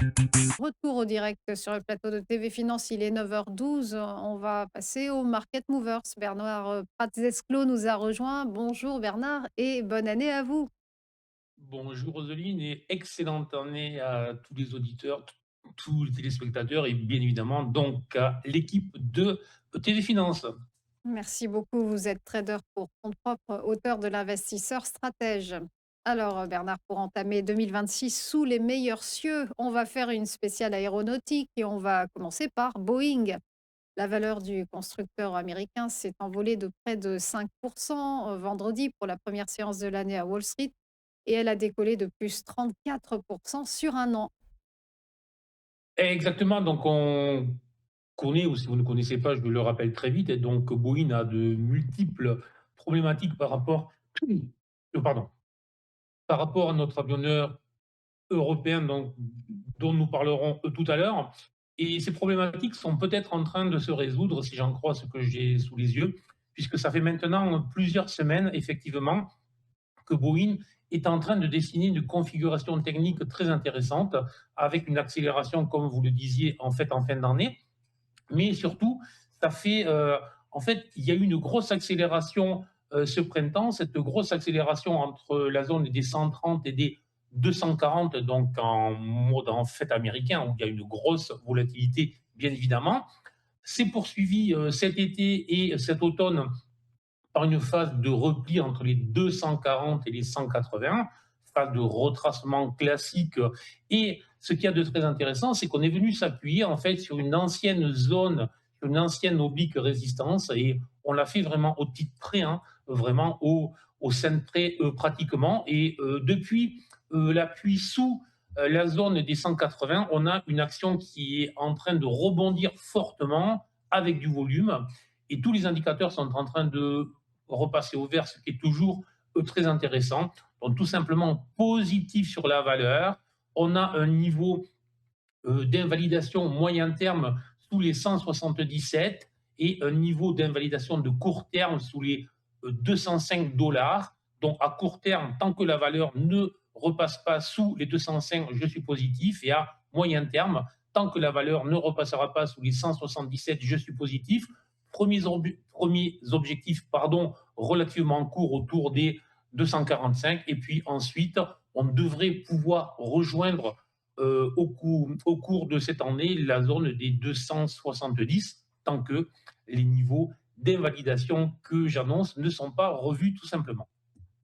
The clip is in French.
Retour au direct sur le plateau de TV Finance, il est 9h12. On va passer aux Market Movers. Bernard Pratzesclo nous a rejoint. Bonjour Bernard et bonne année à vous. Bonjour Roseline et excellente année à tous les auditeurs, tous les téléspectateurs et bien évidemment donc à l'équipe de TV Finance. Merci beaucoup. Vous êtes trader pour compte propre, auteur de l'investisseur stratège. Alors Bernard, pour entamer 2026 sous les meilleurs cieux, on va faire une spéciale aéronautique et on va commencer par Boeing. La valeur du constructeur américain s'est envolée de près de 5% vendredi pour la première séance de l'année à Wall Street et elle a décollé de plus 34% sur un an. Exactement, donc on connaît, ou si vous ne connaissez pas, je le rappelle très vite, et donc Boeing a de multiples problématiques pardon, par rapport à notre avionneur européen dont nous parlerons tout à l'heure. Et ces problématiques sont peut-être en train de se résoudre, si j'en crois ce que j'ai sous les yeux, puisque ça fait maintenant plusieurs semaines, effectivement, que Boeing est en train de dessiner une configuration technique très intéressante, avec une accélération, comme vous le disiez, en fait, en fin d'année. Mais surtout, ça fait, en fait, il y a eu une grosse accélération ce printemps, cette grosse accélération entre la zone des 130 et des 240, donc en mode en fait américain, où il y a une grosse volatilité, bien évidemment. C'est poursuivi cet été et cet automne par une phase de repli entre les 240 et les 180, phase de retracement classique. Et ce qu'il y a de très intéressant, c'est qu'on est venu s'appuyer en fait sur une ancienne zone, sur une ancienne oblique résistance, et on l'a fait vraiment au titre près, hein, vraiment au centre près pratiquement. Et depuis l'appui sous la zone des 180, on a une action qui est en train de rebondir fortement avec du volume. Et tous les indicateurs sont en train de repasser au vert, ce qui est toujours très intéressant. Donc tout simplement positif sur la valeur. On a un niveau d'invalidation moyen terme sous les 177 et un niveau d'invalidation de court terme sous les 205 $. Donc à court terme, tant que la valeur ne repasse pas sous les 205, je suis positif. Et à moyen terme, tant que la valeur ne repassera pas sous les 177, je suis positif. Premiers objectifs relativement courts autour des 245. Et puis ensuite, on devrait pouvoir rejoindre au cours de cette année la zone des 270, tant que les niveaux d'invalidation que j'annonce ne sont pas revus tout simplement.